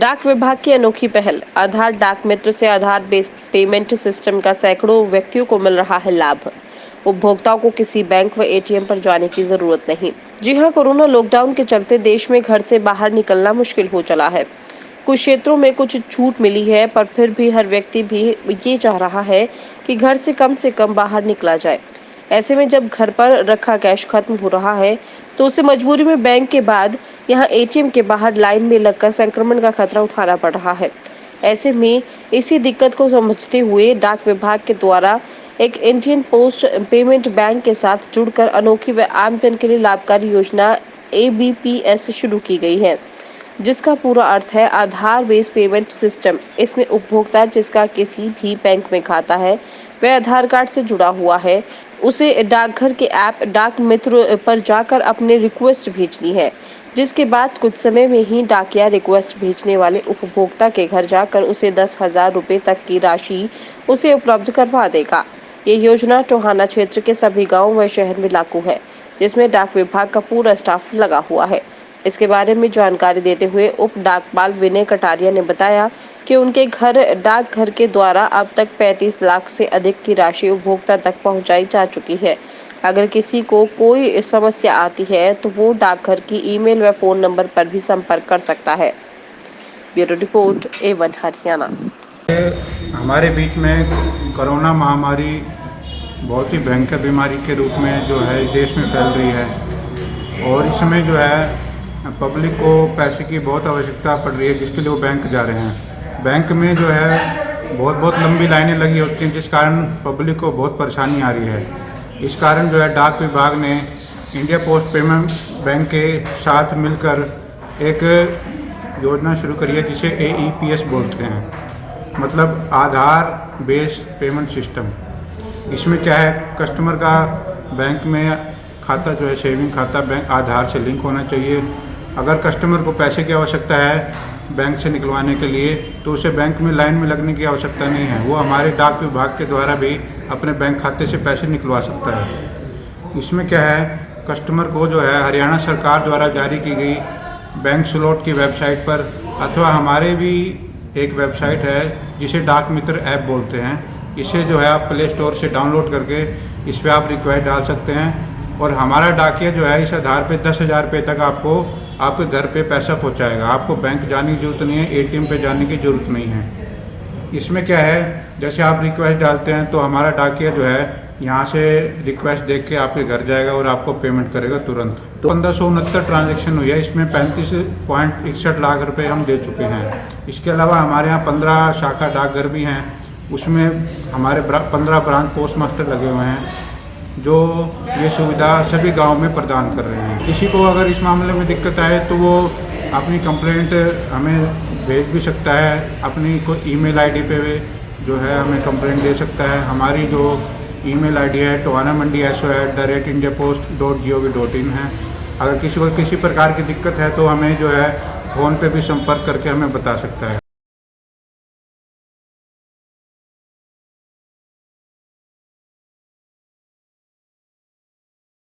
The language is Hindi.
डाक विभाग की अनोखी पहल। आधार डाक मित्र से आधार बेस्ड पेमेंट सिस्टम का सैकड़ों व्यक्तियों को मिल रहा है लाभ। उपभोक्ताओं को किसी बैंक व एटीएम पर जाने की जरूरत नहीं। जी हां, कोरोना लॉकडाउन के चलते देश में घर से बाहर निकलना मुश्किल हो चला है। कुछ क्षेत्रों में कुछ छूट मिली है, पर फिर भी हर व्यक्ति भी ये चाह रहा है कि घर से कम बाहर निकला जाए। ऐसे में जब घर पर रखा कैश खत्म हो रहा है, तो उसे मजबूरी में बैंक के बाद यहाँ एटीएम के बाहर लाइन में लगकर संक्रमण का खतरा उठाना पड़ रहा है। ऐसे में इसी दिक्कत को समझते हुए डाक विभाग के द्वारा एक इंडियन पोस्ट पेमेंट बैंक के साथ जुड़कर अनोखी व आम जन के लिए लाभकारी योजना ABPS शुरू की गई है, जिसका पूरा अर्थ है आधार बेस्ड पेमेंट सिस्टम। इसमें उपभोक्ता जिसका किसी भी बैंक में खाता है, वह आधार कार्ड से जुड़ा हुआ है, उसे डाकघर के ऐप डाक मित्र पर जाकर अपने रिक्वेस्ट भेजनी है, जिसके बाद कुछ समय में ही डाकिया रिक्वेस्ट भेजने वाले उपभोक्ता के घर जाकर उसे 10,000 रुपये तक की राशि उसे उपलब्ध करवा देगा। ये योजना टोहाना क्षेत्र के सभी गाँव व शहर में लागू है, जिसमें डाक विभाग का पूरा स्टाफ लगा हुआ है। इसके बारे में जानकारी देते हुए उप डाकपाल विनय कटारिया ने बताया कि उनके घर डाकघर के द्वारा अब तक 35 लाख से अधिक की राशि उपभोक्ता तक पहुंचाई जा चुकी है। अगर किसी को कोई समस्या आती है तो वो डाकघर की ईमेल व फोन नंबर पर भी संपर्क कर सकता है। Bureau report A1 Haryana. हमारे बीच में कोरोना महामारी बहुत ही भयंकर बीमारी के रूप में जो है देश में फैल रही है, और इसमें जो है पब्लिक को पैसे की बहुत आवश्यकता पड़ रही है, जिसके लिए वो बैंक जा रहे हैं। बैंक में जो है बहुत लंबी लाइनें लगी होती हैं, जिस कारण पब्लिक को बहुत परेशानी आ रही है। इस कारण जो है डाक विभाग ने इंडिया पोस्ट पेमेंट बैंक के साथ मिलकर एक योजना शुरू करी है, जिसे AEPS बोलते हैं, मतलब आधार बेस्ड पेमेंट सिस्टम। इसमें क्या है, कस्टमर का बैंक में खाता जो है सेविंग खाता बैंक आधार से लिंक होना चाहिए। अगर कस्टमर को पैसे की आवश्यकता है बैंक से निकलवाने के लिए, तो उसे बैंक में लाइन में लगने की आवश्यकता नहीं है। वो हमारे डाक विभाग के द्वारा भी अपने बैंक खाते से पैसे निकलवा सकता है। इसमें क्या है, कस्टमर को जो है हरियाणा सरकार द्वारा जारी की गई बैंक स्लॉट की वेबसाइट पर, अथवा हमारे भी एक वेबसाइट है जिसे डाक मित्र ऐप बोलते हैं, इसे जो है आप प्ले स्टोर से डाउनलोड करके इस पर आप रिक्वेस्ट डाल सकते हैं, और हमारा डाकिया जो है इस आधार पे 10,000 रुपये तक आपको आपके घर पे पैसा पहुंचाएगा। आपको बैंक जाने की जरूरत नहीं है, ATM पे जाने की जरूरत नहीं है। इसमें क्या है, जैसे आप रिक्वेस्ट डालते हैं तो हमारा डाकिया जो है यहाँ से रिक्वेस्ट देख के आपके घर जाएगा और आपको पेमेंट करेगा तुरंत। तो 1569 ट्रांजेक्शन हुई है, इसमें 35.61 लाख रुपये हम दे चुके हैं। इसके अलावा हमारे यहाँ 15 शाखा डाकघर भी हैं, उसमें हमारे 15 ब्रांच पोस्ट मास्टर लगे हुए हैं, जो ये सुविधा सभी गांव में प्रदान कर रहे हैं। किसी को अगर इस मामले में दिक्कत आए तो वो अपनी कंप्लेंट हमें भेज भी सकता है, अपनी को ईमेल आईडी पे जो है हमें कंप्लेंट दे सकता है। हमारी जो ईमेल आईडी है tohanamandi@indiapost.gov.in है। अगर किसी को किसी प्रकार की दिक्कत है तो हमें जो है फ़ोन पे भी संपर्क करके हमें बता सकता है।